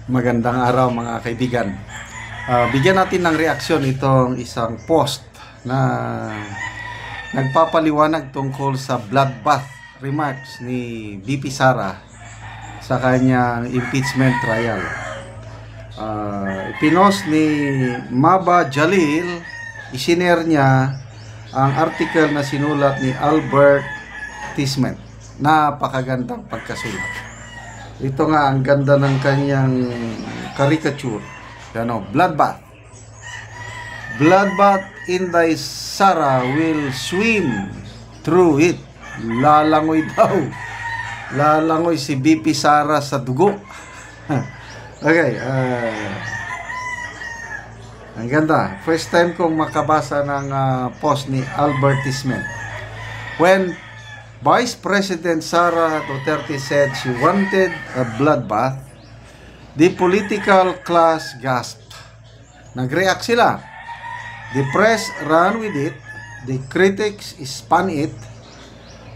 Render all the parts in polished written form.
Magandang araw mga kaibigan. Bigyan natin ng reaksyon itong isang post na nagpapaliwanag tungkol sa bloodbath remarks ni VP Sara sa kanyang impeachment trial. Pinost ni Maba Jalil, isinare niya ang article na sinulat ni Albert Tisment. Napakagandang pagkasulat. Ito nga ang ganda ng kanyang caricature. Bloodbath. Bloodbath, Inday Sara will swim through it. Lalangoy daw. Lalangoy si BP Sara sa dugo. Okay. Ang ganda. First time kong makabasa ng post ni Albert Tisment. When Vice President Sara Duterte said she wanted a bloodbath, the political class gasped. Nag-react sila. The press ran with it, the critics spun it,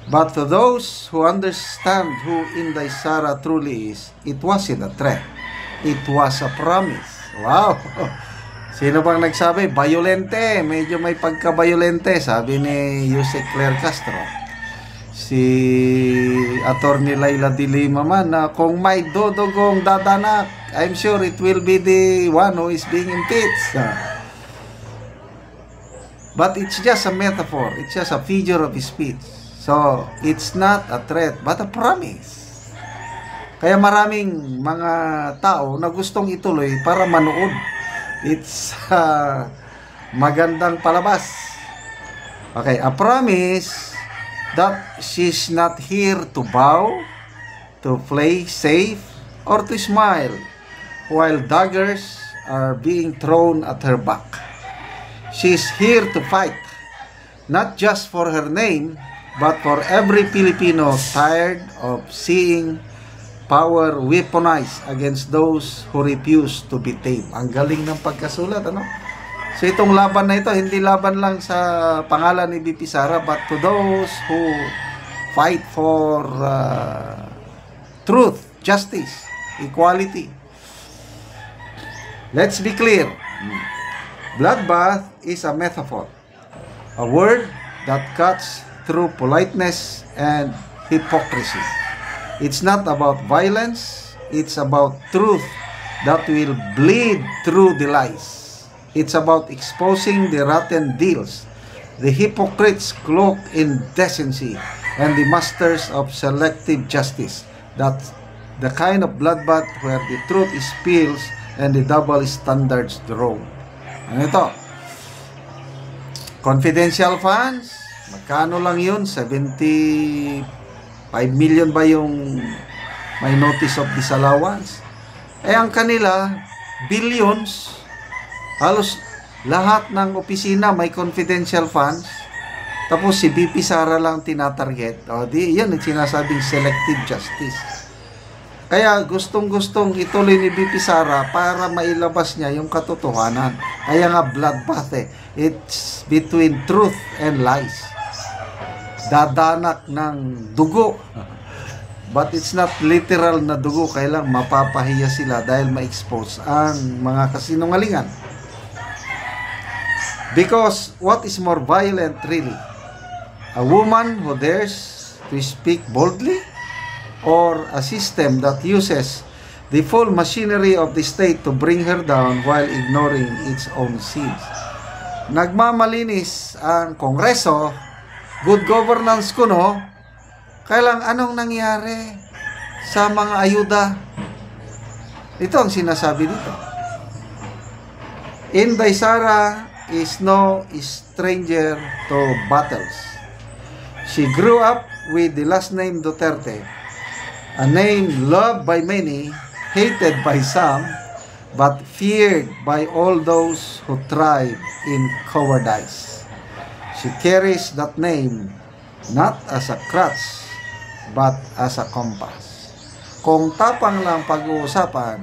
but to those who understand who Inday Sara truly is, it wasn't a threat. It was a promise. Wow! Sino bang nagsabi? Bayolente. Medyo may pagka-bayolente, sabi ni Jose Claire Castro. Si Attorney Laila de Lima man na kung may dodogong dadanak, I'm sure it will be the one who is being impeached. But it's just a metaphor. It's just a figure of speech. So, it's not a threat, but a promise. Kaya maraming mga tao na gustong ituloy para manood. It's magandang palabas. Okay, a promise that she's not here to bow, to play safe, or to smile while daggers are being thrown at her back. She's here to fight, not just for her name, but for every Filipino tired of seeing power weaponized against those who refuse to be tamed. Ang galing ng pagkasulat, ano? So itong laban na ito, hindi laban lang sa pangalan ni VP Sara, but to those who fight for truth, justice, equality. Let's be clear. Bloodbath is a metaphor, a word that cuts through politeness and hypocrisy. It's not about violence, it's about truth that will bleed through the lies. It's about exposing the rotten deals, the hypocrites cloaked in decency, and the masters of selective justice. That's the kind of bloodbath where the truth is spills and the double standards drawn. Ano ito? Confidential funds, magkano lang yun? 75 million ba yung may notice of disallowance? Ang kanila, billions. Halos lahat ng opisina may confidential funds. Tapos si VP Sara lang tinatarget. Yan ang sinasabing selective justice. Kaya gustong-gustong ituloy ni VP Sara para mailabas niya yung katotohanan. Kaya nga bloodbath It's between truth and lies. Dadanak ng dugo. But it's not literal na dugo. Kailang mapapahiya sila dahil ma-expose ang mga kasinungalingan. Because what is more violent really? A woman who dares to speak boldly, or a system that uses the full machinery of the state to bring her down while ignoring its own sins? Nagmamalinis ang Kongreso, good governance kuno, kailang anong nangyari sa mga ayuda? Ito ang sinasabi dito. Inday Sara is no stranger to battles. She grew up with the last name Duterte, a name loved by many, hated by some, but feared by all those who thrive in cowardice. She carries that name not as a crutch, but as a compass. Kung tapang lang pag-uusapan,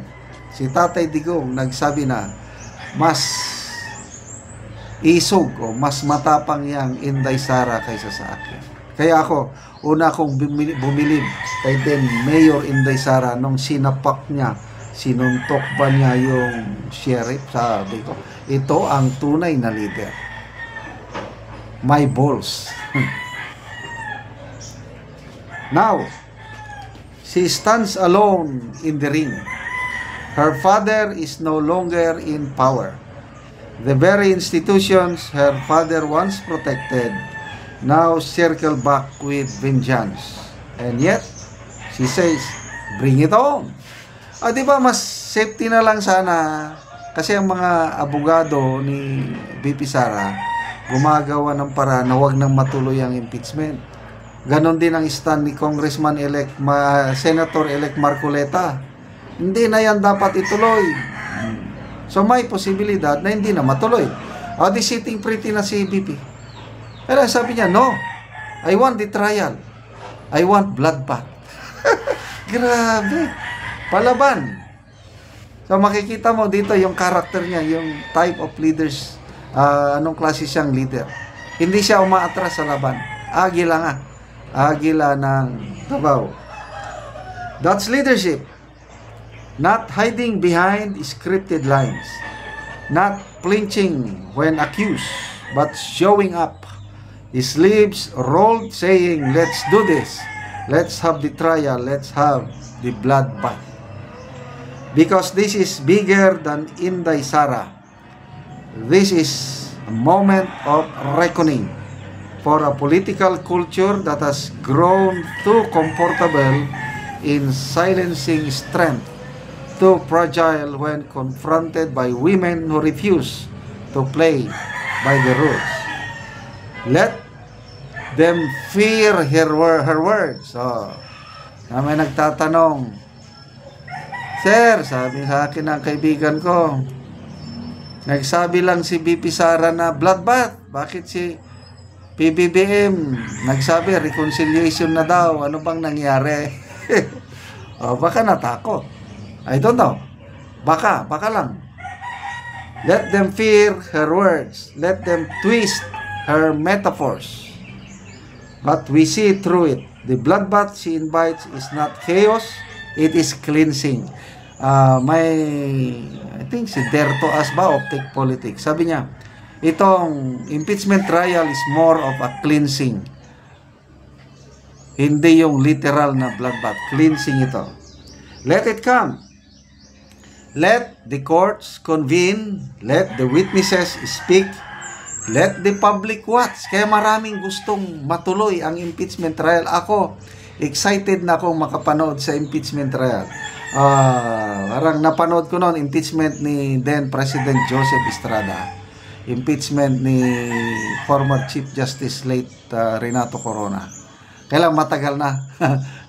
si Tatay Digong nagsabi na mas isog o mas matapang yang Inday Sara kaysa sa akin. Kaya ako, una akong bumilib kay then Mayor Inday Sara nung sinapak niya Sinuntok ba niya yung sheriff? Sabi ko, ito ang tunay na leader. My balls. Now, she stands alone in the ring. Her father is no longer in power. The very institutions her father once protected now circle back with vengeance. And yet, she says, bring it on. Di ba mas safety na lang sana kasi ang mga abogado ni VP Sara gumagawa ng paraan na wag nang matuloy ang impeachment. Ganon din ang stand ni Congressman-elect, Senator-elect Marcoleta. Hindi na yan dapat ituloy. So may posibilidad na hindi na matuloy. Di sitting pretty na si VP. Pero sabi niya, no, I want the trial. I want bloodbath. Grabe. Palaban. So makikita mo dito yung character niya, yung type of leaders, anong klase siyang leader. Hindi siya umaatras sa laban. Agila nga. Agila ng Davao. That's leadership. Not hiding behind scripted lines. Not flinching when accused, but showing up. His sleeves rolled, saying, let's do this. Let's have the trial. Let's have the bloodbath. Because this is bigger than Inday Sara. This is a moment of reckoning for a political culture that has grown too comfortable in silencing strength, too fragile when confronted by women who refuse to play by the rules. Let them fear her words. Na may nagtatanong, Sir, sabi sa akin ng kaibigan ko, nagsabi lang si VP Sara na bloodbath. Bakit si PBBM nagsabi reconciliation na daw? Ano bang nangyari? Baka natakot. I don't know. Baka lang. Let them fear her words. Let them twist her metaphors. But we see through it. The bloodbath she invites is not chaos, it is cleansing. I think si Derto Asba, Optic Politics, sabi niya, itong impeachment trial is more of a cleansing. Hindi yung literal na bloodbath. Cleansing ito. Let it come. Let the courts convene. Let the witnesses speak. Let the public watch. Kaya maraming gustong matuloy ang impeachment trial. Ako, excited na akong makapanood sa impeachment trial. Parang napanood ko noon, impeachment ni then President Joseph Estrada. Impeachment ni former Chief Justice late Renato Corona. Kailang matagal na.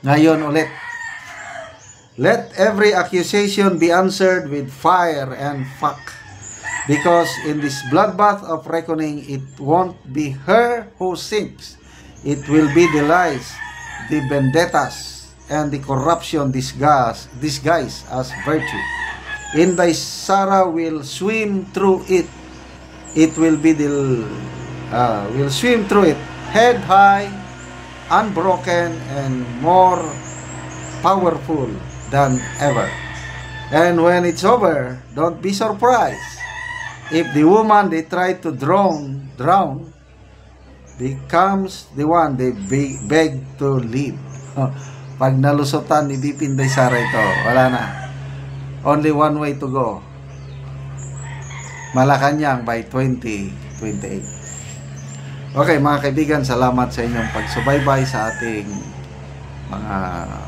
Ngayon ulit. Let every accusation be answered with fire and fact. Because in this bloodbath of reckoning, it won't be her who sinks. It will be the lies, the vendettas, and the corruption disguised as virtue. Inday Sara will swim through it. It will be will swim through it, head high, unbroken, and more powerful than ever. And when it's over, don't be surprised if the woman they try to drown becomes the one they beg to leave. Pag nalusutan ni VP Inday Sara ito, wala na. Only one way to go. Malacanang by 2028. Okay mga kaibigan, salamat sa inyong pagsubaybay sa ating mga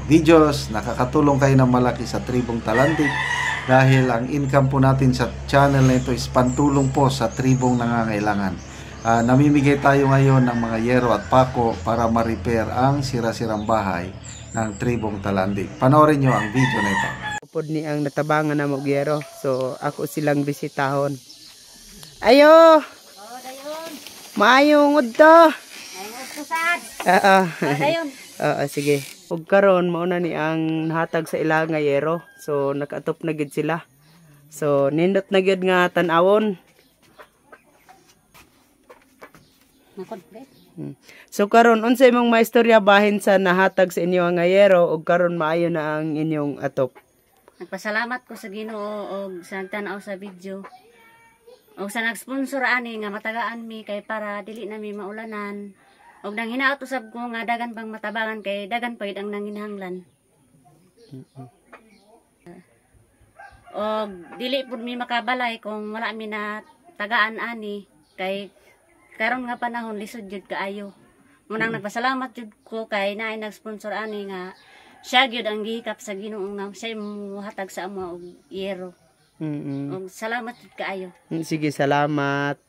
videos. Nakakatulong kayo ng malaki sa Tribong Talandig dahil ang income po natin sa channel na ito is pantulong po sa tribong nangangailangan. Namimigay tayo ngayon ng mga yero at pako para ma-repair ang sira-sirang bahay ng Tribong Talandig. Panoorin nyo ang video na ito. Upod ni ang natabangan na magyero, so ako silang bisitahon. Ayo! Maayong udto! Sige. Ug karon mao na ni ang nahatag sa ila nga yero. So nakaatop na gid sila. So nindot na gid nga tan-awon. So karon unsa imong maistorya bahin sa nahatag sa inyo nga yero ug karon maayo na ang inyong atop? Nagpasalamat ko sa Ginoo og sa nagtan-aw sa video. Og sa nag-sponsor ani nga matagaan mi kay para dili na mi maulanan. Og nang hinaot usab ko nga dagan pang matabangan kay dagan pa ang nanginhanglan. Og dili pud mi makabalay kung wala mi na tagaan ani kay karon nga panahon lisod jud kaayo. Munang nagpasalamat jud ko kay naay nag-sponsor ani nga siya gyud ang gihikap sa Ginoo nga siya mohatag sa amo og yero. Mm. Og salamat jud kaayo. Sige, salamat.